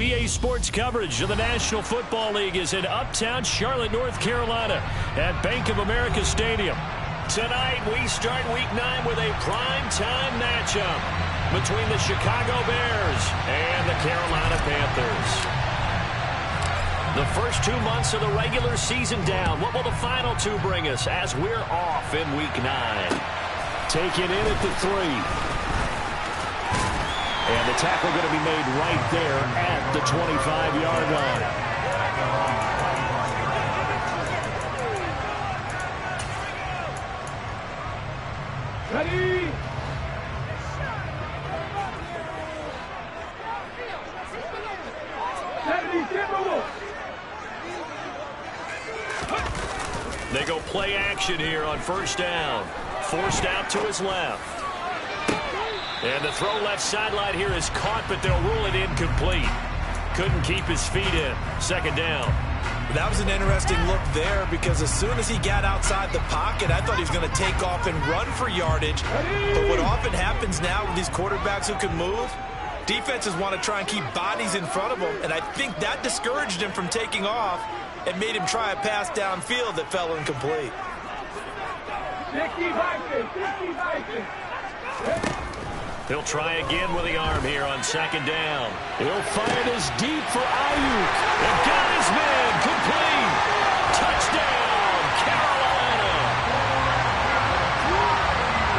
EA Sports coverage of the National Football League is in uptown Charlotte, North Carolina at Bank of America Stadium. Tonight, we start Week 9 with a primetime matchup between the Chicago Bears and the Carolina Panthers. The first 2 months of the regular season down. What will the final 2 bring us as we're off in Week 9? Taken in at the 3. And the tackle going to be made right there at the 25-yard line. Ready? They go play action here on first down. Forced out to his left. And the throw left sideline here is caught, but they'll rule it incomplete. Couldn't keep his feet in. Second down. That was an interesting look there because as soon as he got outside the pocket, I thought he was going to take off and run for yardage. But what often happens now with these quarterbacks who can move, defenses want to try and keep bodies in front of them, and I think that discouraged him from taking off and made him try a pass downfield that fell incomplete. He'll try again with the arm here on second down. He'll fire this deep for Ayuk. And got his man complete. Touchdown, Carolina.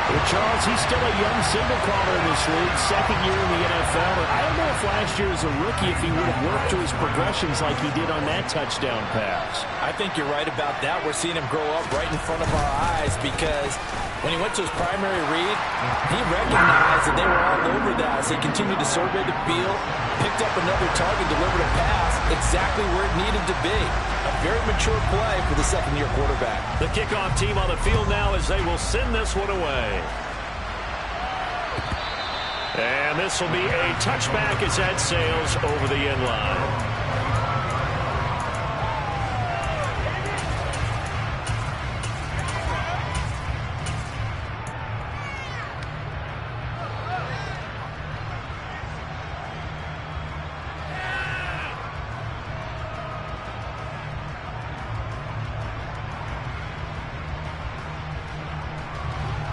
Well, Charles, he's still a young single caller in this league, second year in the NFL. And I don't know if last year as a rookie if he would have worked to his progressions like he did on that touchdown pass. I think you're right about that. We're seeing him grow up right in front of our eyes because when he went to his primary read, he recognized that they were all over that as he continued to survey the field, picked up another target, delivered a pass exactly where it needed to be. A very mature play for the second-year quarterback. The kickoff team on the field now as they will send this one away. And this will be a touchback as that sails over the end line.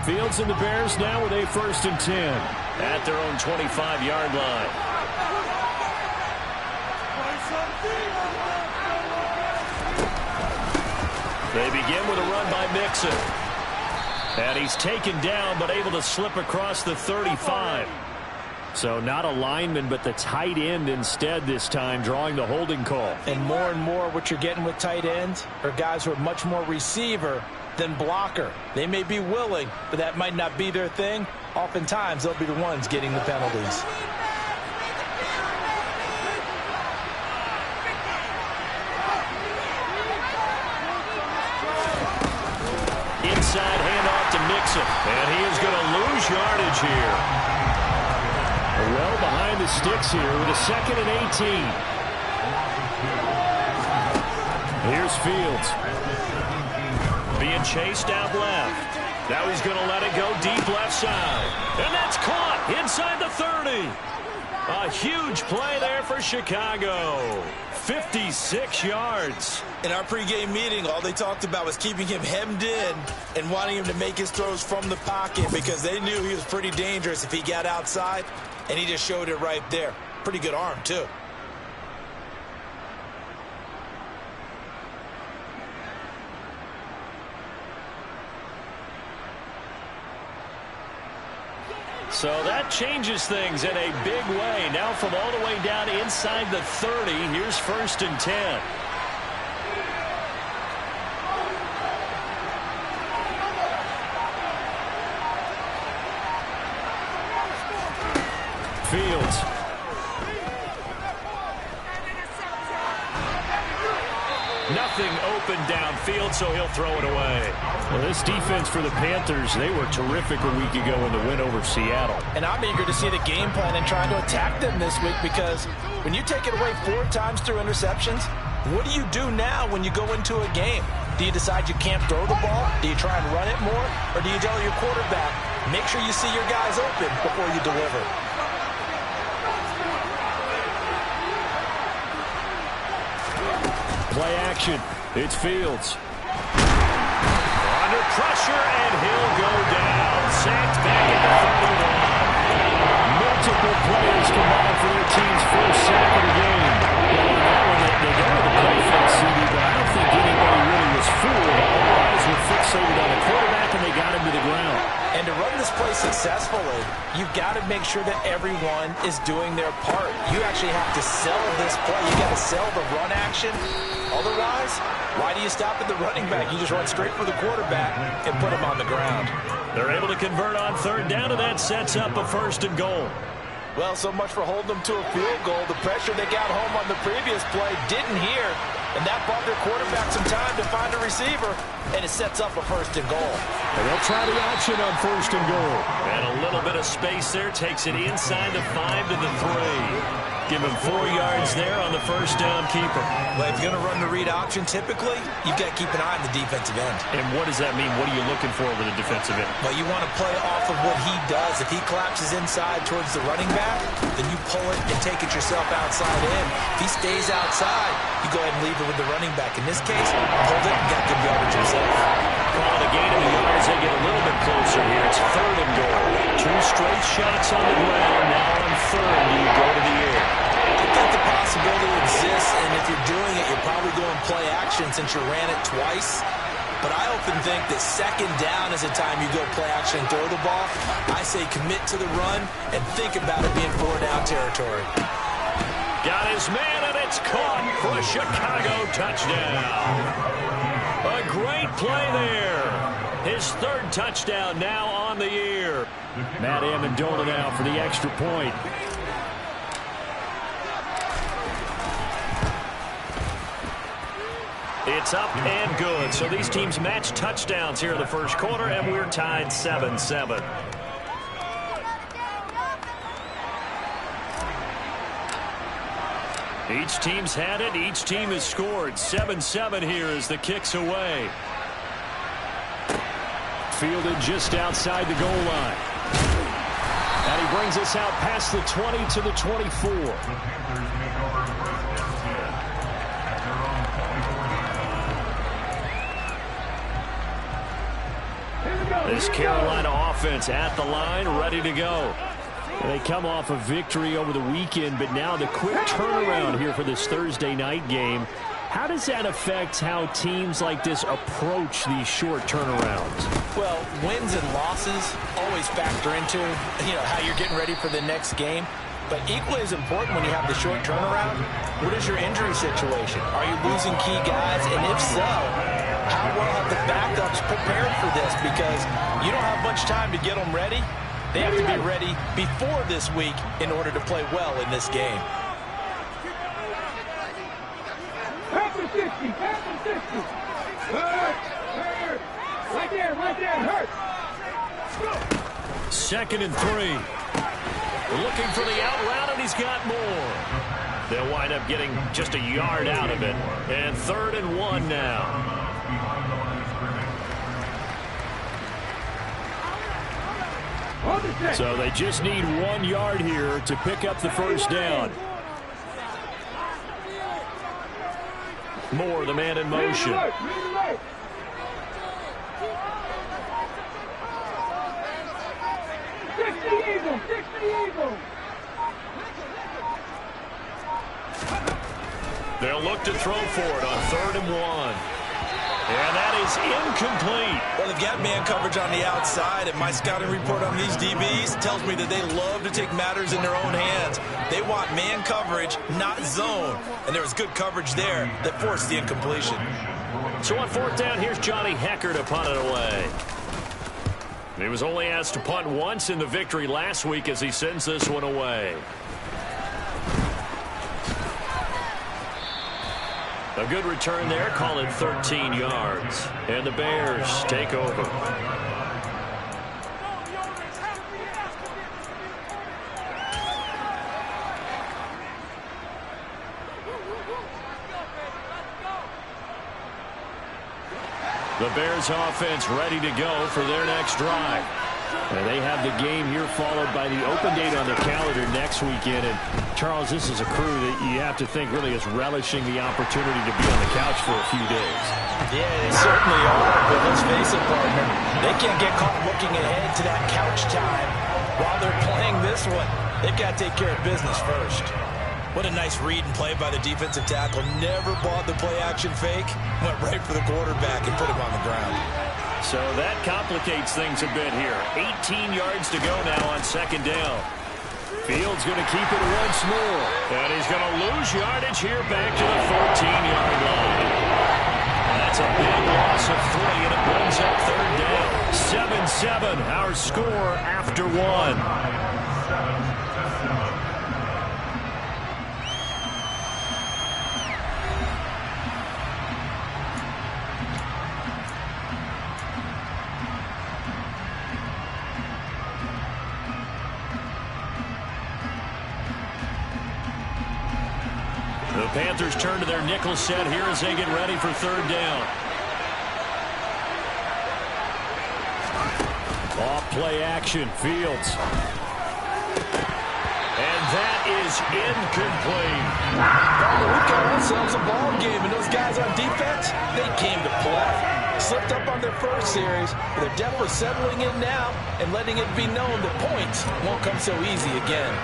Fields and the Bears now with a 1st and 10 at their own 25-yard line. They begin with a run by Mixon. And he's taken down but able to slip across the 35. So not a lineman but the tight end instead this time drawing the holding call. And more what you're getting with tight ends are guys who are much more receiver than blocker. They may be willing, but that might not be their thing. Oftentimes, they'll be the ones getting the penalties. Inside handoff to Mixon, and he is going to lose yardage here. Well behind the sticks here with a 2nd and 18. Here's Fields. Being chased out left. Now he's going to let it go deep left side. And that's caught inside the 30. A huge play there for Chicago. 56 yards. In our pregame meeting, all they talked about was keeping him hemmed in and wanting him to make his throws from the pocket because they knew he was pretty dangerous if he got outside, and he just showed it right there. Pretty good arm, too. So that changes things in a big way. Now from all the way down inside the 30, here's 1st and 10. Fields. Nothing open downfield, so he'll throw it away. Well, this defense for the Panthers, they were terrific a week ago in the win over Seattle. And I'm eager to see the game plan and trying to attack them this week because when you take it away 4 times through interceptions, what do you do now when you go into a game? Do you decide you can't throw the ball? Do you try and run it more? Or do you tell your quarterback, make sure you see your guys open before you deliver? Play action. It's Fields. Under pressure, and he'll go down. Sacked back at the 31. Multiple players combined for their team's first sack of the game. They go with the play fake, CD, but I don't think anybody really was fooled. All eyes were fixated on the quarterback, and they got him to the ground. And to run this play successfully, you've got to make sure that everyone is doing their part. You actually have to sell this play. You got to sell the run action. Otherwise, why do you stop at the running back? You just run straight for the quarterback and put him on the ground. They're able to convert on third down, and that sets up a 1st and goal. Well, so much for holding them to a field goal. The pressure they got home on the previous play didn't hear, and that bought their quarterback some time to find a receiver, and it sets up a 1st and goal. And they'll try the option on 1st and goal. And a little bit of space there takes it inside the 5 to the 3. Give him 4 yards there on the 1st down keeper. Well, if you're going to run the read option, typically, you've got to keep an eye on the defensive end. And what does that mean? What are you looking for with a defensive end? Well, you want to play off of what he does. If he collapses inside towards the running back, then you pull it and take it yourself outside in. If he stays outside, you go ahead and leave it with the running back. In this case, hold it and get good yardage yourself. Call it a gain of the yards. They get a little bit closer here. It's 3rd and goal. 2 straight shots on the ground. Now on 3rd, you go to the air. I think the possibility exists, and if you're doing it, you're probably going play action since you ran it twice. But I often think that 2nd down is the time you go play action and throw the ball. I say commit to the run and think about it being 4-down territory. Got his man, and it's caught for a Chicago touchdown. A great play there. His 3rd touchdown now on the year. Matt Amendola now for the extra point. It's up and good. So these teams match touchdowns here in the 1st quarter, and we're tied 7-7. Each team's had it. Each team has scored. 7-7 here as the kick's away. Fielded just outside the goal line. And he brings us out past the 20 to the 24. This Carolina offense at the line, ready to go. They come off a victory over the weekend, but now the quick turnaround here for this Thursday night game. How does that affect how teams like this approach these short turnarounds? Well, wins and losses always factor into, how you're getting ready for the next game. But equally as important when you have the short turnaround, what is your injury situation? Are you losing key guys? And if so, how well have the backups prepared for this? Because you don't have much time to get them ready. They have to be ready before this week in order to play well in this game. Half and 60, half and 60. Hurt. Right there, hurt. 2nd and 3. Looking for the out route, and he's got more. They'll wind up getting just a yard out of it. And 3rd and 1 now. So they just need 1 yard here to pick up the 1st down. Moore, the man in motion. 60 Eagles. They'll look to throw for it on 3rd and 1. And that is incomplete. Well, they've got man coverage on the outside, and my scouting report on these DBs tells me that they love to take matters in their own hands. They want man coverage, not zone. And there was good coverage there that forced the incompletion. So on 4th down, here's Johnny Hekker to punt it away. He was only asked to punt once in the victory last week as he sends this one away. A good return there, call it 13 yards. And the Bears take over. The Bears offense ready to go for their next drive. And they have the game here followed by the open date on their calendar next weekend. And, Charles, this is a crew that you have to think really is relishing the opportunity to be on the couch for a few days. Yeah, they certainly are. But let's face it, partner, they can't get caught looking ahead to that couch time while they're playing this one. They've got to take care of business first. What a nice read and play by the defensive tackle. Never bought the play-action fake. Went right for the quarterback and put him on the ground. So that complicates things a bit here. 18 yards to go now on second down. Fields going to keep it once more. And he's going to lose yardage here back to the 14-yard line. That's a big loss of 3, and it brings up third down. 7-7, our score after 1. The Panthers turn to their nickel set here as they get ready for third down. Off play action, Fields. And that is incomplete. We've got ourselves a ball game, and those guys on defense, they came to play. Slipped up on their first series, but they're definitely settling in now and letting it be known that points won't come so easy again.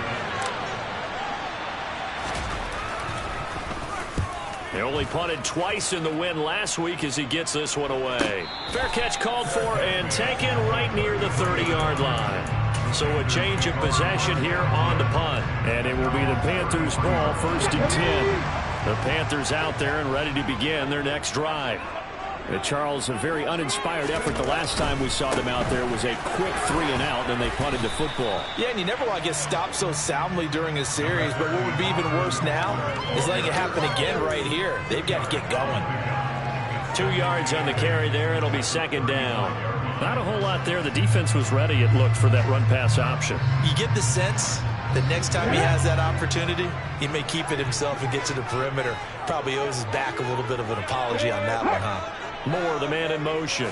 They only punted twice in the win last week as he gets this one away. Fair catch called for and taken right near the 30-yard line. So a change of possession here on the punt. And it will be the Panthers' ball, 1st and 10. The Panthers out there and ready to begin their next drive. Charles, a very uninspired effort the last time we saw them out there. Was a quick 3-and-out, and they punted the football. Yeah, and you never want to get stopped so soundly during a series, but what would be even worse now is letting it happen again right here. They've got to get going. 2 yards on the carry there. It'll be second down. Not a whole lot there. The defense was ready, it looked, for that run-pass option. You get the sense that next time he has that opportunity, he may keep it himself and get to the perimeter. Probably owes his back a little bit of an apology on that one, huh? Moore, the man in motion.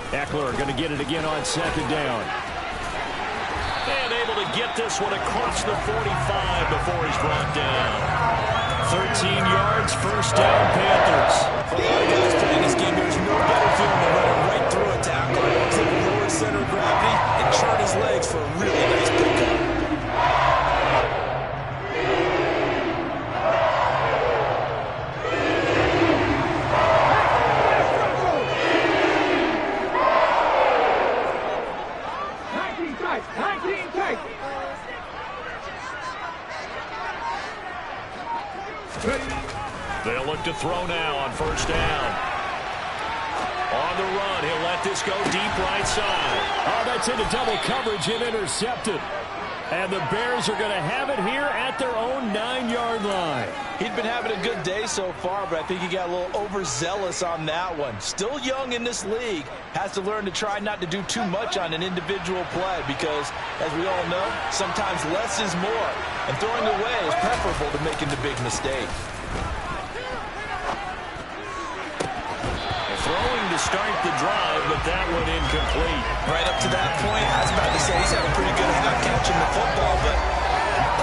Eckler going to get it again on second down. And able to get this one across the 45 before he's brought down. 13 yards, first down, Panthers. For a lot of guys playing this game, there's no better feeling than running right through a tackle. He's able to lower center of gravity and churn his legs for a really nice pickup. They'll look to throw now on first down. On the run, he'll let this go deep right side. Oh, that's into double coverage and intercepted. And the Bears are going to have it here at their own 9-yard line. He'd been having a good day so far, but I think he got a little overzealous on that one. Still young in this league. Has to learn to try not to do too much on an individual play because, as we all know, sometimes less is more. And throwing away is preferable to making the big mistake. Throwing to start the drive, but that one incomplete. Right up to that point, I was about to say he's had a pretty good half catching the football, but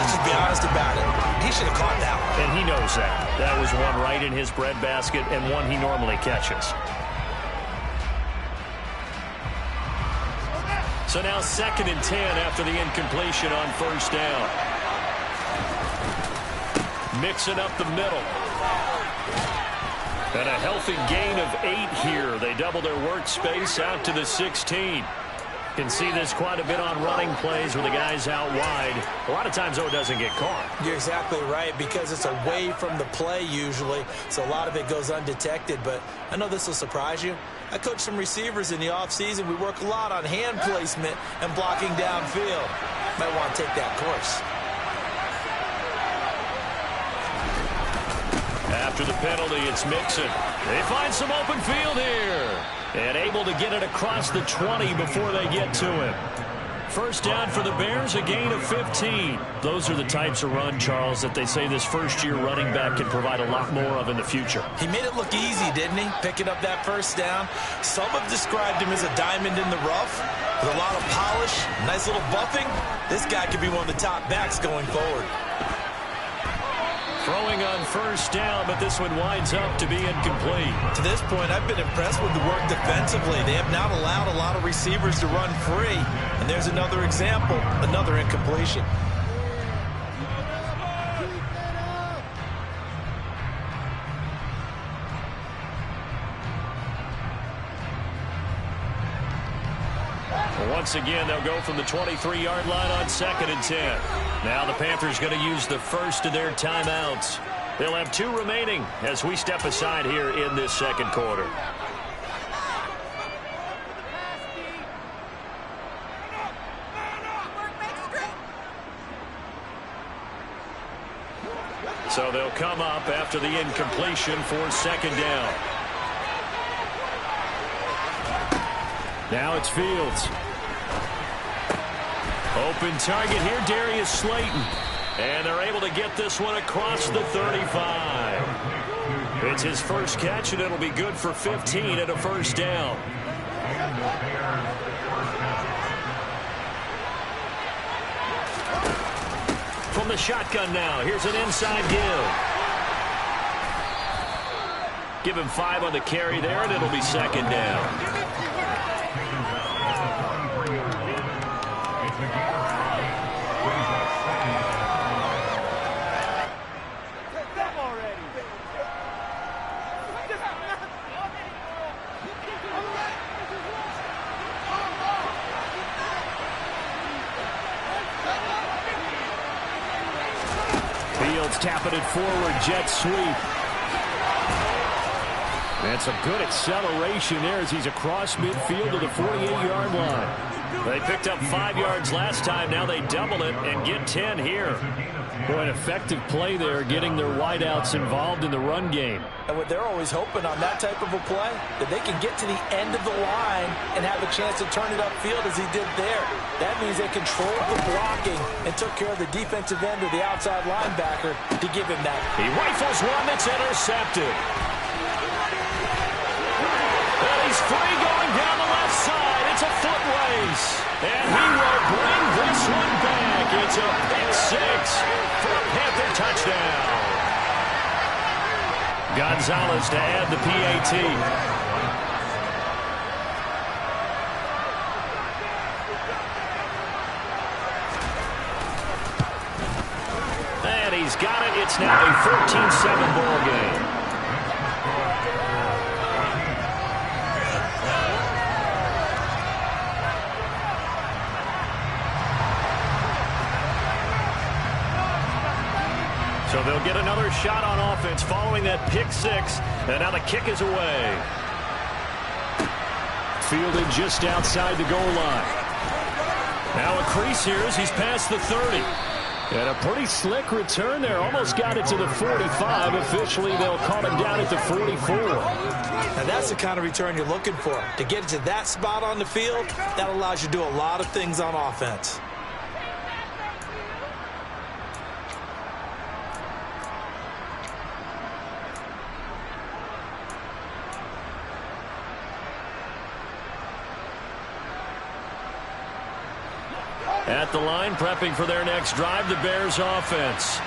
let's just be honest about it. He should have caught that one. And he knows that. That was one right in his breadbasket and one he normally catches. So now 2nd and 10 after the incompletion on first down. Mixing up the middle. And a healthy gain of 8 here. They double their workspace out to the 16. Can see this quite a bit on running plays with the guys out wide. A lot of times, though, it doesn't get caught. You're exactly right because it's away from the play usually, so a lot of it goes undetected. But I know this will surprise you. I coach some receivers in the offseason. We work a lot on hand placement and blocking downfield. Might want to take that course. After the penalty, it's Mixon. They find some open field here. And able to get it across the 20 before they get to him. First down for the Bears, a gain of 15. Those are the types of run, Charles, that they say this first-year running back can provide a lot more of in the future. He made it look easy, didn't he? Picking up that first down. Some have described him as a diamond in the rough with a lot of polish, nice little buffing. This guy could be one of the top backs going forward. Throwing on first down, but this one winds up to be incomplete. To this point, I've been impressed with the work defensively. They have not allowed a lot of receivers to run free. And there's another example, another incompletion. Once again, they'll go from the 23-yard line on 2nd and 10. Now the Panthers going to use the first of their timeouts. They'll have 2 remaining as we step aside here in this second quarter. So they'll come up after the incompletion for 2nd down. Now it's Fields. Open target here, Darius Slayton. And they're able to get this one across the 35. It's his first catch, and it'll be good for 15 and a first down. From the shotgun now, here's an inside give. Give him 5 on the carry there, and it'll be 2nd down. Tapping it forward, jet sweep. That's a good acceleration there as he's across midfield to the 48-yard line. They picked up 5 yards last time. Now they double it and get 10 here. Boy, an effective play there, getting their wideouts involved in the run game. And what they're always hoping on that type of a play, that they can get to the end of the line and have a chance to turn it upfield as he did there. That means they controlled the blocking and took care of the defensive end or the outside linebacker to give him that. He rifles one that's intercepted. And he's free going down the left side. It's a foot race. And he will bring this one back. It's a pick 6 for a Panther touchdown. Gonzalez to add the PAT. And he's got it. It's now a 14-7 ball game. So they'll get another shot on offense following that pick 6. And now the kick is away. Fielded just outside the goal line. Now a crease here as he's past the 30. And a pretty slick return there. Almost got it to the 45. Officially, they'll call him down at the 44. And that's the kind of return you're looking for. To get to that spot on the field, that allows you to do a lot of things on offense. At the line, prepping for their next drive, the Bears offense.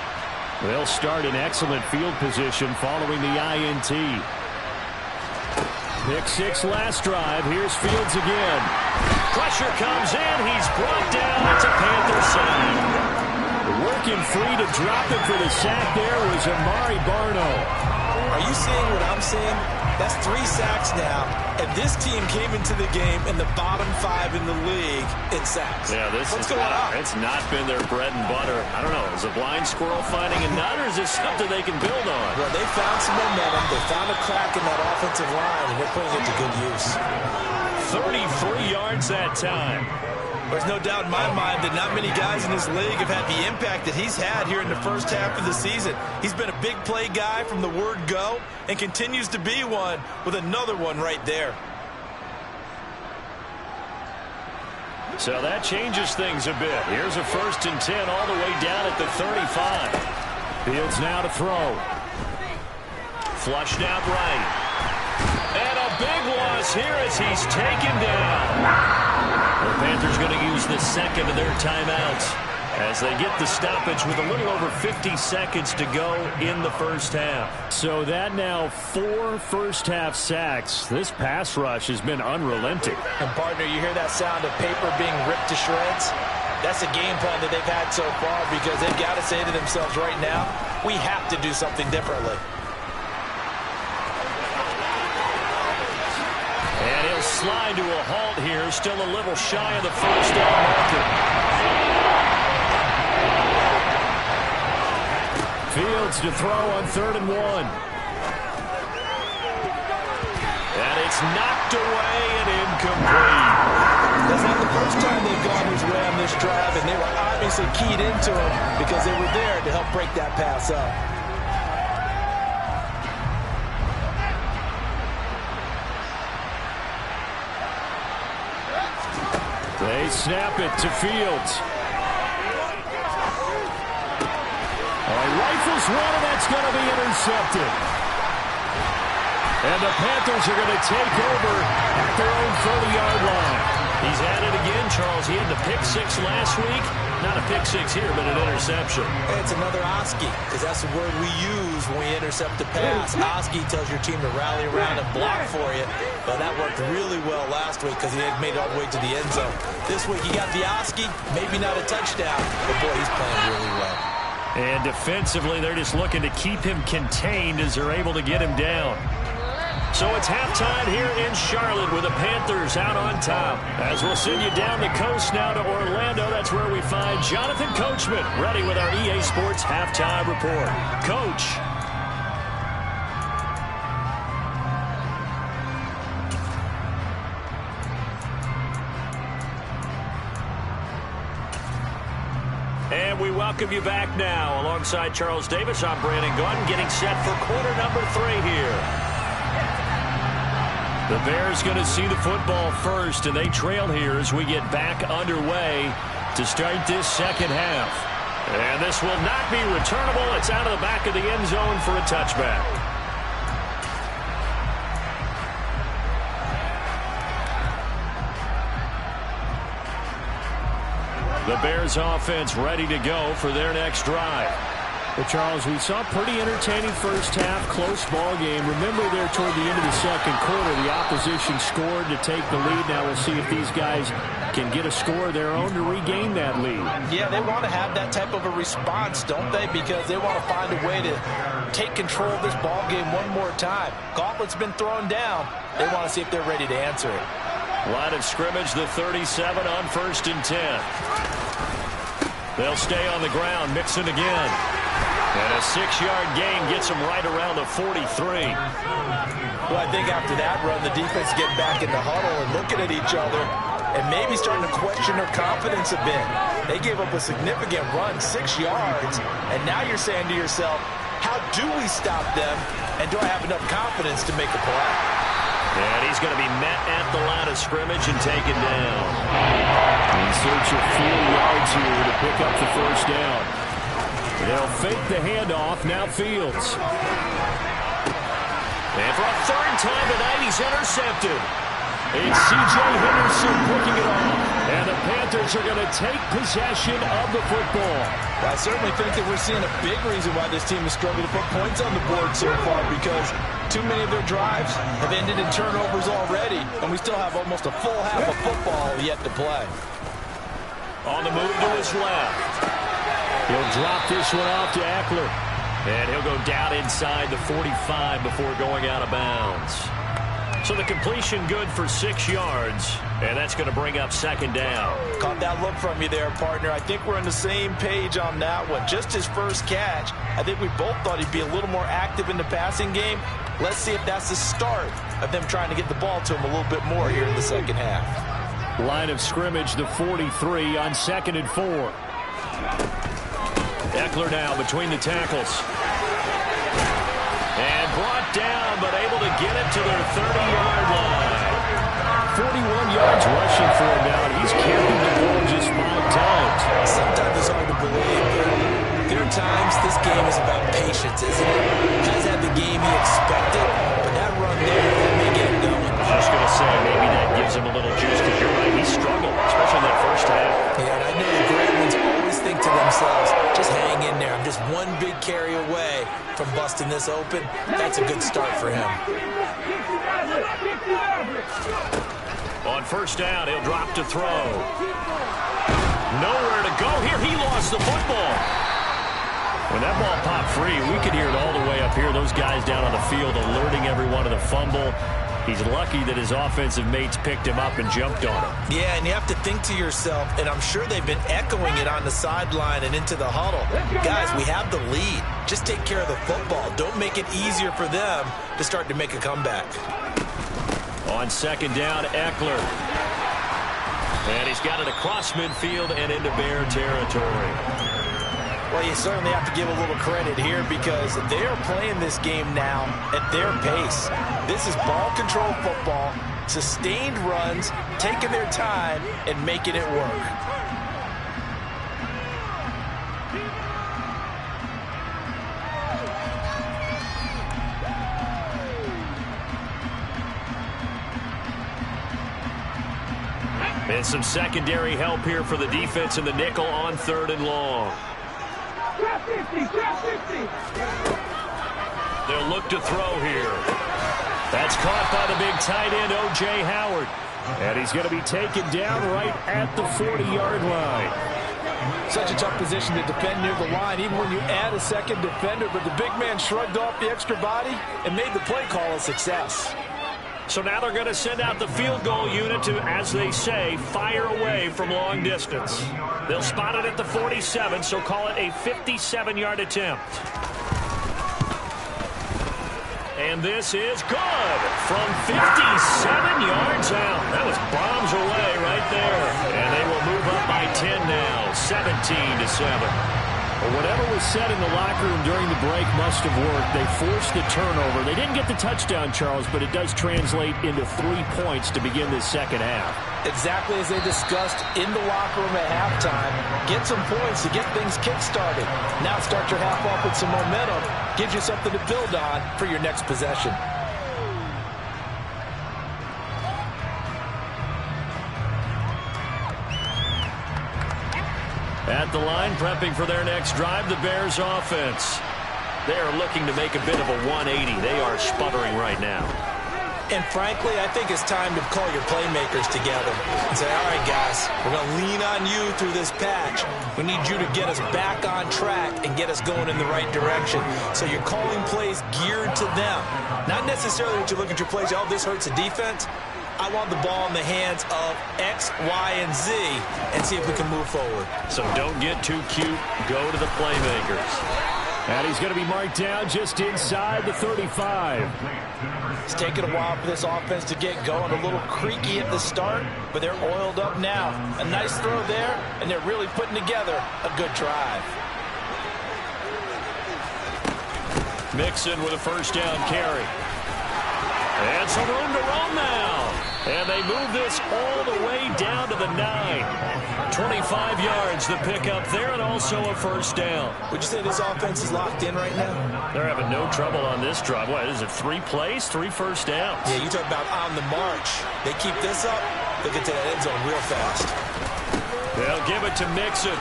They'll start in excellent field position following the INT. Pick 6 last drive. Here's Fields again. Pressure comes in. He's brought down. It's a Panther sack. Working free to drop it for the sack there was Amari Barno. Are you seeing what I'm seeing? That's 3 sacks now, and this team came into the game in the bottom 5 in the league in sacks. Yeah, What's going on? It's not been their bread and butter. I don't know. Is a blind squirrel finding a nut, or is this something they can build on? Well, they found some momentum. They found a crack in that offensive line, and they're putting it to good use. 33 yards that time. There's no doubt in my mind that not many guys in this league have had the impact that he's had here in the first half of the season. He's been a big play guy from the word go and continues to be one with another one right there. So that changes things a bit. Here's a 1st and 10 all the way down at the 35. Fields now to throw. Flushed out right. And a big loss here as he's taken down. The Panthers going to use the second of their timeouts as they get the stoppage with a little over 50 seconds to go in the first half. So that now 4 first-half sacks. This pass rush has been unrelenting. And, partner, you hear that sound of paper being ripped to shreds? That's a game plan that they've had so far because they've got to say to themselves right now, we have to do something differently. And he'll slide to a halt here, still a little shy of the first down marker. Fields to throw on 3rd and 1. And it's knocked away and incomplete. That's not the first time they've gone his way on this drive, and they were obviously keyed into him because they were there to help break that pass up. They snap it to Fields. Rifles one, and that's going to be intercepted. And the Panthers are going to take over at their own 30-yard line. He's at it again, Charles. He had the pick 6 last week. Not a pick 6 here, but an interception. It's another Oski, because that's the word we use when we intercept the pass. Oski tells your team to rally around and block for you. But that worked really well last week because he had made it all the way to the end zone. This week he got the Oski, maybe not a touchdown, but boy, he's playing really well. And defensively, they're just looking to keep him contained as they're able to get him down. So it's halftime here in Charlotte with the Panthers out on top. As we'll send you down the coast now to Orlando, that's where we find Jonathan Coachman ready with our EA Sports Halftime Report. Coach. And we welcome you back now. Alongside Charles Davis, I'm Brandon Gaudin, getting set for quarter number 3 here. The Bears going to see the football first, and they trail here as we get back underway to start this second half. And this will not be returnable. It's out of the back of the end zone for a touchback. The Bears offense ready to go for their next drive. Well, Charles, we saw a pretty entertaining first half, close ball game. Remember there toward the end of the second quarter, the opposition scored to take the lead. Now we'll see if these guys can get a score of their own to regain that lead. Yeah, they want to have that type of a response, don't they? Because they want to find a way to take control of this ball game one more time. Gauntlet's been thrown down. They want to see if they're ready to answer it. Line of scrimmage, the 37 on 1st and 10. They'll stay on the ground, Mixon again. And a 6-yard gain gets them right around the 43. Well, I think after that run, the defense getting back in the huddle and looking at each other and maybe starting to question their confidence a bit. They gave up a significant run, 6 yards, and now you're saying to yourself, how do we stop them, and do I have enough confidence to make a play? And he's going to be met at the line of scrimmage and taken down. In search of 4 yards here to pick up the first down. They'll fake the handoff, now Fields. And for a 3rd time tonight, he's intercepted. It's C.J. Henderson picking it off. And the Panthers are going to take possession of the football. I certainly think that we're seeing a big reason why this team is struggling to put points on the board so far, because too many of their drives have ended in turnovers already, and we still have almost a full half of football yet to play. On the move to his left. He'll drop this one off to Eckler. And he'll go down inside the 45 before going out of bounds. So the completion good for 6 yards, and that's going to bring up 2nd down. Caught that look from you there, partner. I think we're on the same page on that one. Just his first catch, I think we both thought he'd be a little more active in the passing game. Let's see if that's the start of them trying to get the ball to him a little bit more here in the second half. Line of scrimmage, the 43 on 2nd and 4. Eckler now between the tackles. And brought down, but able to get it to their 30-yard line. 41 yards rushing for him now, and he's carried the ball just 5 times. Sometimes it's hard to believe, but there are times this game is about patience, isn't it? Has had the game he expected, but that run there, that may get him going. I was just going to say, maybe that gives him a little juice, because you're right, he struggled, especially in that first half. Yeah, and I know the great ones always think to themselves, just hang in there. I'm just one big carry away from busting this open. That's a good start for him. On first down, he'll drop to throw. Nowhere to go here. He lost the football. When that ball popped free, we could hear it all the way up here. Those guys down on the field alerting everyone of the fumble. He's lucky that his offensive mates picked him up and jumped on him. Yeah, and you have to think to yourself, and I'm sure they've been echoing it on the sideline and into the huddle. Guys, we have the lead. Just take care of the football. Don't make it easier for them to start to make a comeback. On second down, Eckler. And he's got it across midfield and into Bear territory. Well, you certainly have to give a little credit here because they are playing this game now at their pace. This is ball control football, sustained runs, taking their time, and making it work. And some secondary help here for the defense in the nickel on 3rd and long. Drop 50, drop 50. They'll look to throw here. That's caught by the big tight end, O.J. Howard. And he's going to be taken down right at the 40-yard line. Such a tough position to defend near the line, even when you add a second defender. But the big man shrugged off the extra body and made the play call a success. So now they're going to send out the field goal unit to, as they say, fire away from long distance. They'll spot it at the 47, so call it a 57-yard attempt. And this is good from 57 yards out. That was bombs away right there. And they will move up by 10 now, 17-7. Well, whatever was said in the locker room during the break must have worked. They forced the turnover. They didn't get the touchdown, Charles, but it does translate into 3 points to begin this second half. Exactly as they discussed in the locker room at halftime. Get some points to get things kick-started. Now start your half off with some momentum. Gives you something to build on for your next possession. At the line, prepping for their next drive, the Bears offense. They are looking to make a bit of a 180. They are sputtering right now. And frankly, I think it's time to call your playmakers together and say, all right, guys, we're going to lean on you through this patch. We need you to get us back on track and get us going in the right direction. So you're calling plays geared to them. Not necessarily that you look at your plays, oh, this hurts the defense. I want the ball in the hands of X, Y, and Z and see if we can move forward. So don't get too cute. Go to the playmakers. And he's going to be marked down just inside the 35. It's taken a while for this offense to get going. A little creaky at the start, but they're oiled up now. A nice throw there, and they're really putting together a good drive. Mixon with a first down carry. And some room to roam now. And they move this all the way down to the 9. 25 yards the pickup there, and also a first down. Would you say this offense is locked in right now? They're having no trouble on this drive. What is it, 3 plays, 3 first downs? Yeah, you talk about on the march. They keep this up, they'll get to that end zone real fast. They'll give it to Mixon.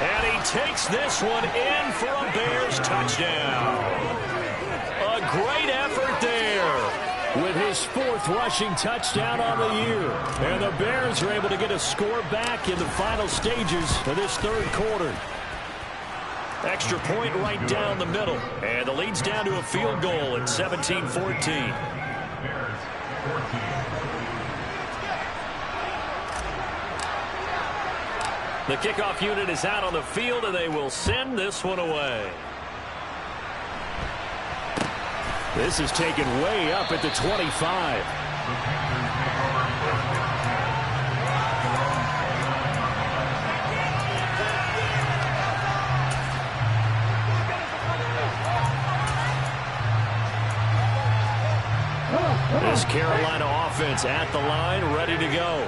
And he takes this one in for a Bears touchdown. A great effort there. With his 4th rushing touchdown on the year. And the Bears are able to get a score back in the final stages of this 3rd quarter. Extra point right down the middle. And the lead's down to a field goal at 17-14. The kickoff unit is out on the field, and they will send this one away. This is taken way up at the 25. This Carolina defense at the line, ready to go.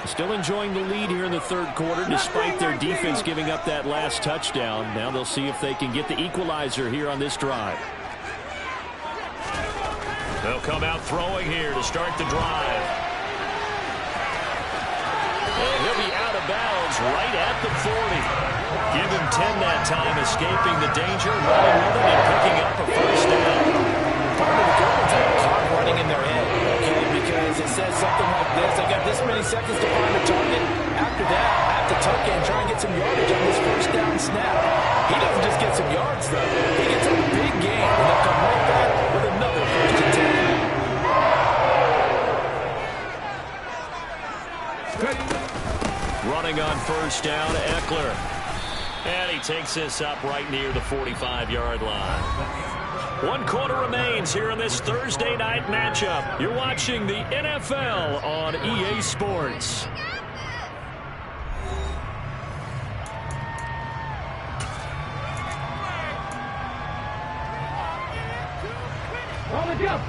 Still enjoying the lead here in the third quarter, despite their defense giving up that last touchdown. Now they'll see if they can get the equalizer here on this drive. They'll come out throwing here to start the drive. And he'll be out of bounds right at the 40. Give him 10 that time, escaping the danger, running with it, and picking up a first down. Part of the Germans have a clock running in their head, okay, because it says something like this. I got this many seconds to find a target. After that, I have to tuck in, try and get some yardage on this first down snap. He doesn't just get some yards, though. He gets a big gain, and they'll come right back with another first and 10. Running on first down, Eckler. And he takes this up right near the 45-yard line. 1 quarter remains here in this Thursday night matchup. You're watching the NFL on EA Sports.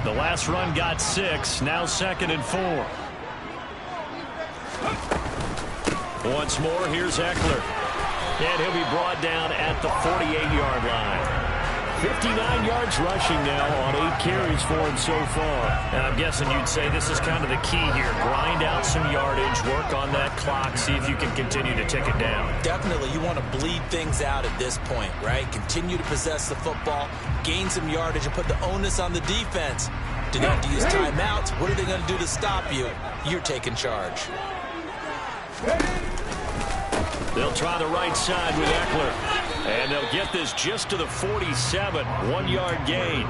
The last run got 6, now 2nd and 4. Once more, here's Eckler. And he'll be brought down at the 48-yard line. 59 yards rushing now on 8 carries for him so far. And I'm guessing you'd say this is kind of the key here. Grind out some yardage, work on that clock, see if you can continue to tick it down. Definitely, you want to bleed things out at this point, right? Continue to possess the football, gain some yardage, and put the onus on the defense. Do they have to use timeouts? What are they going to do to stop you? You're taking charge. They'll try the right side with Eckler. And they'll get this just to the 47, 1-yard gain.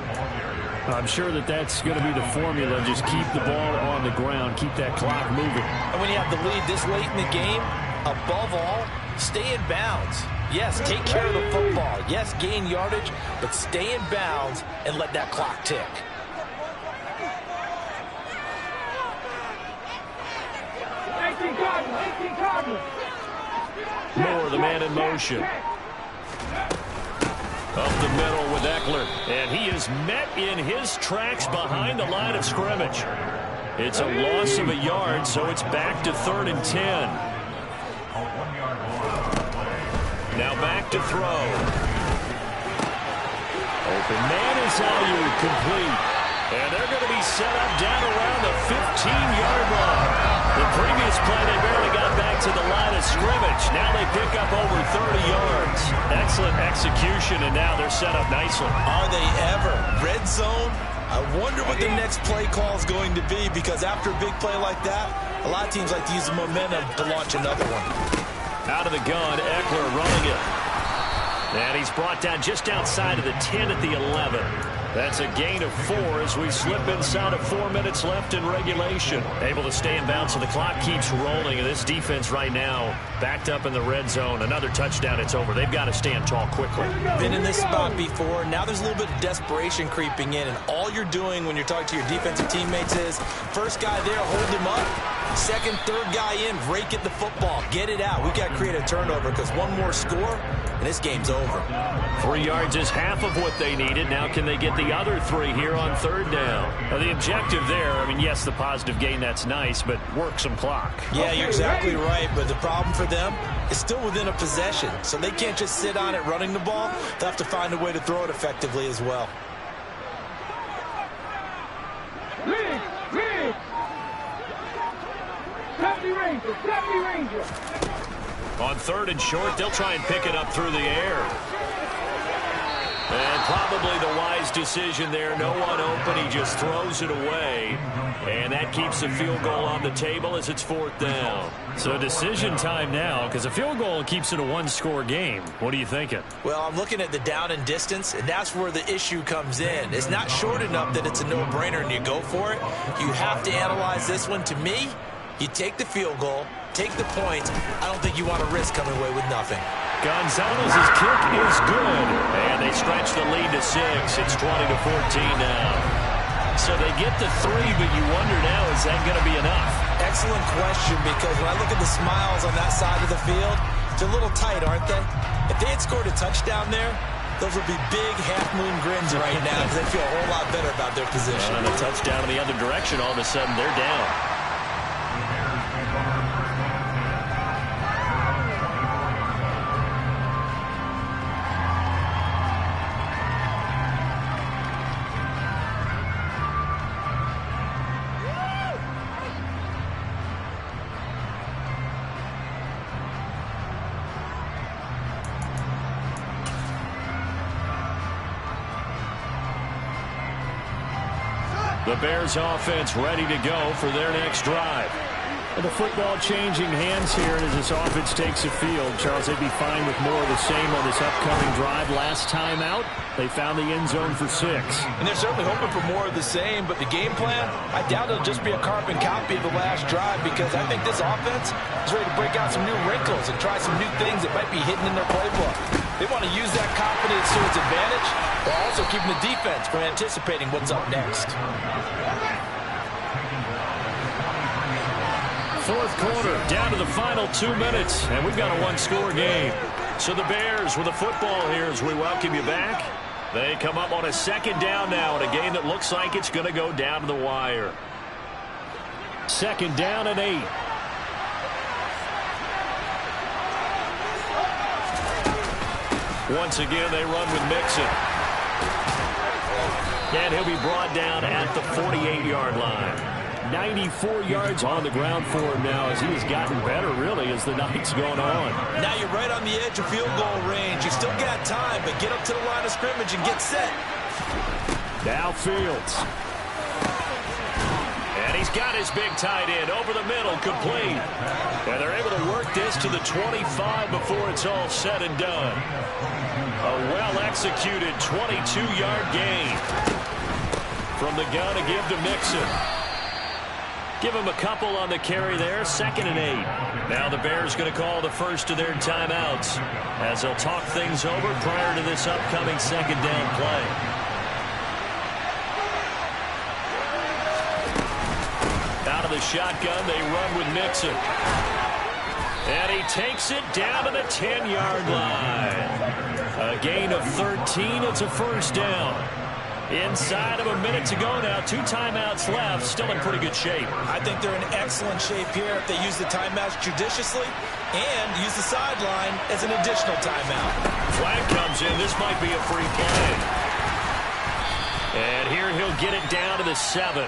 I'm sure that that's going to be the formula. Just keep the ball on the ground, keep that clock moving. And when you have the lead this late in the game, above all, stay in bounds. Yes, take care of the football. Yes, gain yardage, but stay in bounds and let that clock tick. Moore, the man in motion. Up the middle with Eckler. And he is met in his tracks behind the line of scrimmage. It's a loss of a yard, so it's back to 3rd and 10. Now back to throw. Open man is Ayuk, complete. And they're going to be set up down around the 15-yard line. The previous play, they barely got back to the line of scrimmage. Now they pick up over 30 yards. Excellent execution, and now they're set up nicely. Are they ever? Red zone? I wonder what the next play call is going to be, because after a big play like that, a lot of teams like to use the momentum to launch another one. Out of the gun, Eckler running it. And he's brought down just outside of the 10 at the 11. That's a gain of 4 as we slip inside of 4 minutes left in regulation. Able to stay in bounds, so the clock keeps rolling. And this defense right now backed up in the red zone. Another touchdown, it's over. They've got to stand tall quickly. Been in this spot before. Now there's a little bit of desperation creeping in. And all you're doing when you're talking to your defensive teammates is, first guy there, hold him up. Second, third guy in, rake at the football. Get it out. We've got to create a turnover, because one more score, and this game's over. 3 yards is half of what they needed. Now can they get the other 3 here on 3rd down? Now the objective there, I mean, yes, the positive gain, that's nice, but work some clock. Yeah, you're exactly right, but the problem for them is still within a possession, so they can't just sit on it running the ball. They'll have to find a way to throw it effectively as well. On 3rd and short, they'll try and pick it up through the air. And probably the wise decision there. No one open. He just throws it away. And that keeps the field goal on the table as it's 4th down. So decision time now, because a field goal keeps it a 1-score game. What are you thinking? Well, I'm looking at the down and distance, and that's where the issue comes in. It's not short enough that it's a no-brainer and you go for it. You have to analyze this one. To me, you take the field goal, take the points. I don't think you want to risk coming away with nothing. Gonzalez's kick is good. And they stretch the lead to 6. It's 20-14 now. So they get to 3, but you wonder now, is that going to be enough? Excellent question, because when I look at the smiles on that side of the field, they're a little tight, aren't they? If they had scored a touchdown there, Those will be big half-moon grins right now because they feel a whole lot better about their position. And a touchdown in the other direction, all of a sudden they're down. The Bears offense ready to go for their next drive. And the football changing hands here, and as this offense takes the field, Charles, they'd be fine with more of the same on this upcoming drive. Last time out, they found the end zone for 6. And they're certainly hoping for more of the same, but the game plan, I doubt it'll just be a carbon copy of the last drive, because I think this offense is ready to break out some new wrinkles and try some new things that might be hidden in their playbook. They want to use that confidence to its advantage, while also keeping the defense from anticipating what's up next. Fourth quarter, down to the final 2 minutes, and we've got a one-score game. So the Bears with the football here as we welcome you back. They come up on a second down now in a game that looks like it's going to go down to the wire. Second down and 8. Once again, they run with Mixon. And he'll be brought down at the 48-yard line. 94 yards on the ground for him now as he has gotten better, really, as the night's going on. Now you're right on the edge of field goal range. You still got time, but get up to the line of scrimmage and get set. Now Fields. And he's got his big tight end over the middle, complete. And they're able to work this to the 25 before it's all said and done. A well-executed 22-yard gain from the gun to give to Mixon. Give him a couple on the carry there, 2nd and 8. Now the Bears going to call the first of their timeouts as they'll talk things over prior to this upcoming second down play. Out of the shotgun, they run with Mixon. And he takes it down to the 10-yard line. A gain of 13, it's a first down. Inside of a minute to go now, 2 timeouts left, still in pretty good shape. I think they're in excellent shape here if they use the timeouts judiciously and use the sideline as an additional timeout. Flag comes in. This might be a free play. And here he'll get it down to the 7.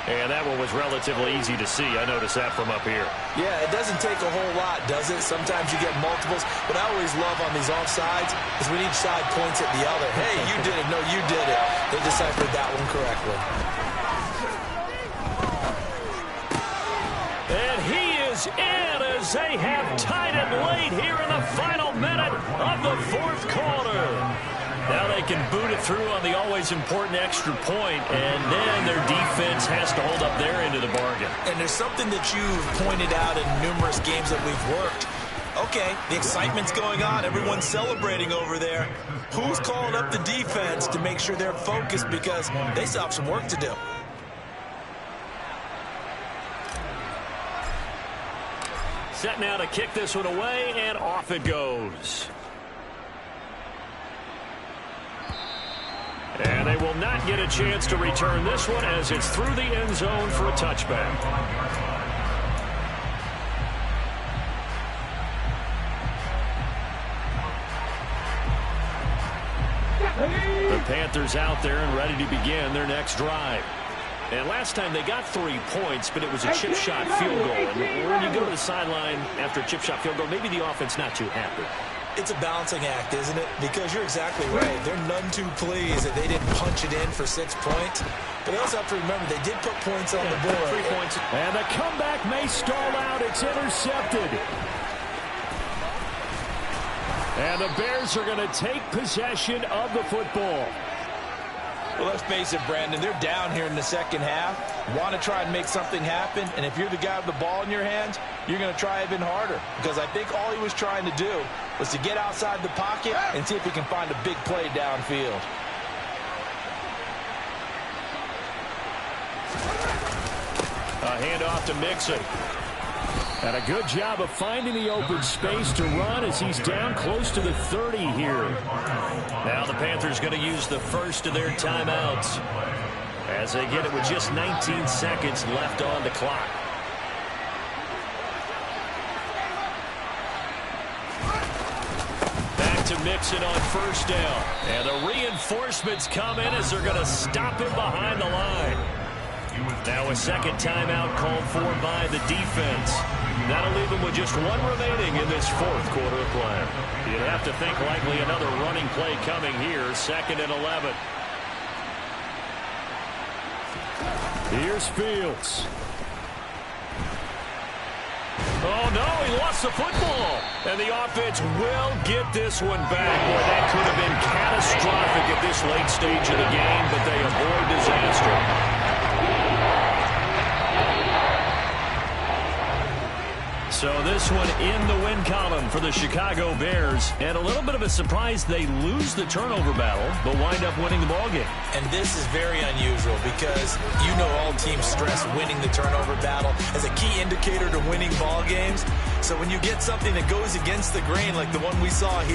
And that one was relatively easy to see. I noticed that from up here. Yeah, it doesn't take a whole lot, does it? Sometimes you get multiples. But I always love on these offsides is when each side points at the other. Hey, you did it. No, you did it. They deciphered that one correctly. And he is in as they have tied it late here in the final minute of the fourth quarter. Now they can boot it through on the always important extra point, and then their defense has to hold up their end of the bargain. And there's something that you've pointed out in numerous games that we've worked. Okay, the excitement's going on. Everyone's celebrating over there. Who's calling up the defense to make sure they're focused because they still have some work to do? Set now to kick this one away, and off it goes. And they will not get a chance to return this one as it's through the end zone for a touchback. The Panthers out there and ready to begin their next drive. And last time they got 3 points, but it was a chip shot field goal. And when you go to the sideline after a chip shot field goal, maybe the offense not too happy. It's a balancing act, isn't it? Because you're exactly right. They're none too pleased that they didn't punch it in for 6 points. But they also have to remember they did put points on the board. 3 points. And the comeback may stall out. It's intercepted. And the Bears are going to take possession of the football. Well, let's face it, Brandon, they're down here in the second half. Want to try and make something happen, and if you're the guy with the ball in your hands, you're going to try even harder. Because I think all he was trying to do was to get outside the pocket and see if he can find a big play downfield. A handoff to Mixon. And a good job of finding the open space to run as he's down close to the 30 here. Now the Panthers going to use the first of their timeouts as they get it with just 19 seconds left on the clock. Back to Mixon on first down. And the reinforcements come in as they're going to stop him behind the line. Now a second timeout called for by the defense. That'll leave them with just one remaining in this fourth quarter of play. You'd have to think likely another running play coming here, 2nd and 11. Here's Fields. Oh, no, he lost the football. And the offense will get this one back. Boy, that could have been catastrophic at this late stage of the game, but they avoid disaster. So this one in the win column for the Chicago Bears. And a little bit of a surprise they lose the turnover battle, but wind up winning the ballgame. And this is very unusual because you know all teams stress winning the turnover battle as a key indicator to winning ball games. So when you get something that goes against the grain like the one we saw here,